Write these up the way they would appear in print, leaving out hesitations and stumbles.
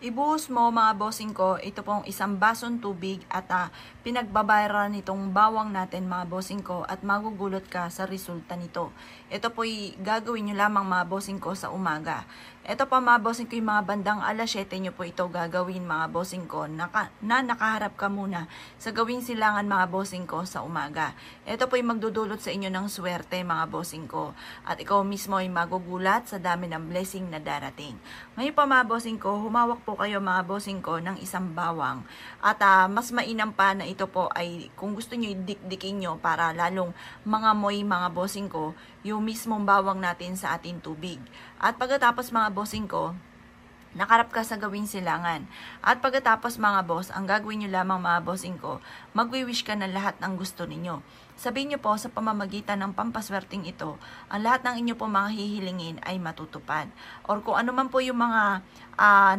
Ibuhos mo mga bossing ko, ito pong isang basong tubig at pinagbabayaran nitong bawang natin mga bossing ko at magugulot ka sa resulta nito. Ito po'y gagawin nyo lamang mga bossing ko sa umaga. Ito pa mga bossing ko, yung mga bandang alas 7 nyo po ito gagawin mga bossing ko na nakaharap ka muna sa gawing silangan mga bossing ko sa umaga. Ito po'y magdudulot sa inyo ng swerte mga bossing ko at ikaw mismo ay magugulat sa dami ng blessing na darating. Ngayon pa mga bossing ko, humawak po kayo mga bossing ko ng isang bawang at mas mainam pa na ito po ay kung gusto nyo idikdikin nyo para lalong mga moy mga bossing ko yung mismong bawang natin sa ating tubig. At pagkatapos mga bossing ko, nakarap ka sa gawing silangan. At pagkatapos mga boss, ang gagawin nyo lamang mga bossing ko, magwi-wish ka ng lahat ng gusto ninyo. Sabihin nyo po sa pamamagitan ng pampaswerteng ito, ang lahat ng inyo po mga hihilingin ay matutupad. Or kung ano man po yung mga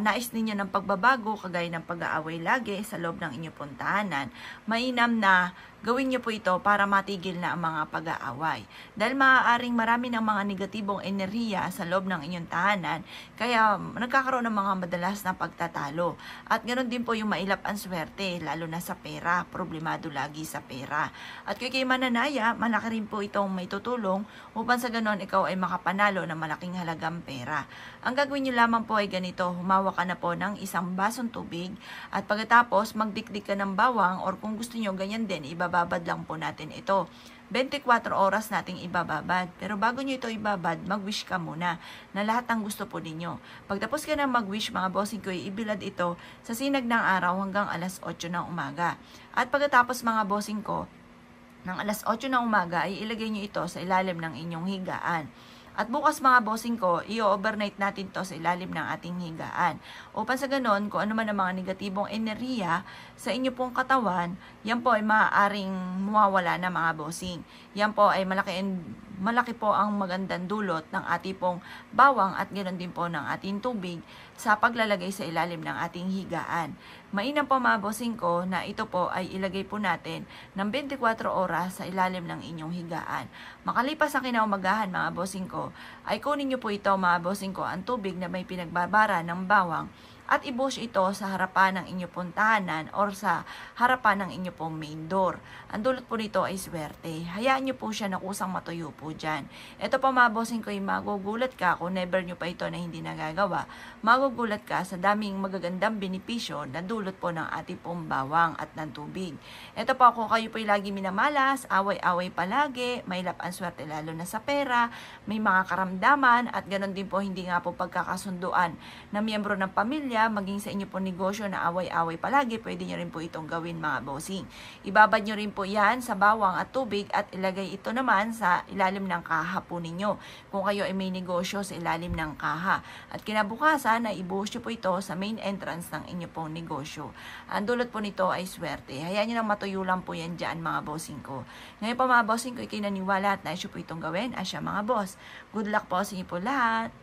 nais ninyo ng pagbabago, kagaya ng pag-aaway lagi sa loob ng inyong puntahanan, mainam na gawin nyo po ito para matigil na ang mga pag-aaway. Dahil maaaring marami ng mga negatibong enerhiya sa loob ng inyong tahanan, kaya nagkakaroon ng mga madalas na pagtatalo. At ganoon din po yung mailap ang swerte, lalo na sa pera, problemado lagi sa pera. At kung kayo mananaya, malaki rin po itong may tutulong upang sa ganoon ikaw ay makapanalo ng malaking halagang pera. Ang gagawin nyo lamang po ay ganito, humawak ka na po ng isang basong tubig at pagkatapos magdikdik ka ng bawang or kung gusto nyo ganyan din, ibababad lang po natin ito. 24 oras nating ibababad. Pero bago nyo ito ibabad, mag-wish ka muna na lahat ng gusto po ninyo. Pagtapos ka na mag-wish mga bossing ko, ibilad ito sa sinag ng araw hanggang alas 8 ng umaga. At pagkatapos mga bossing ko, ng alas 8 ng umaga ay ilagay nyo ito sa ilalim ng inyong higaan. At bukas mga bossing ko, i-overnight natin to sa ilalim ng ating higaan. Upang sa ganon, kung ano man ang mga negatibong enerhiya sa inyo pong katawan, yan po ay maaaring mawawala na mga bossing. Yan po ay malaki po ang magandang dulot ng ating pong bawang at ganoon din po ng ating tubig sa paglalagay sa ilalim ng ating higaan. Mainam po mga bossing ko na ito po ay ilagay po natin ng 24 oras sa ilalim ng inyong higaan. Makalipas ang kinaumagahan mga bossing ko, ay kunin nyo po ito mga bossing ko ang tubig na may pinagbabara ng bawang at ibuhos ito sa harapan ng inyong puntahanan or sa harapan ng inyong pong main door. Ang dulot po nito ay swerte. Hayaan nyo po siya na kusang matuyo po dyan. Ito pa mga bossing ko, magugulat ka kung never nyo pa ito na hindi nagagawa. Magugulat ka sa daming magagandang benepisyo na dulot po ng ating pong bawang at ng tubig. Ito pa kung kayo po'y lagi minamalas, away-away palagi, may ang swerte lalo na sa pera, may mga karamdaman at ganoon din po hindi nga po pagkakasunduan na miyembro ng pamilya, maging sa inyo po negosyo na away-away palagi, pwede nyo rin po itong gawin mga bossing. Ibabad nyo rin po yan sa bawang at tubig at ilagay ito naman sa ilalim ng kaha po ninyo. Kung kayo ay may negosyo sa ilalim ng kaha. At kinabukasan na ibuhos nyo po ito sa main entrance ng inyo pong negosyo. Ang dulot po nito ay swerte. Hayaan nyo nang matuyo lang po yan dyan mga bossing ko. Ngayon po mga bossing ko, ikinaniwala at nais nyo po itong gawin. Asya mga boss. Good luck po sa inyo po lahat.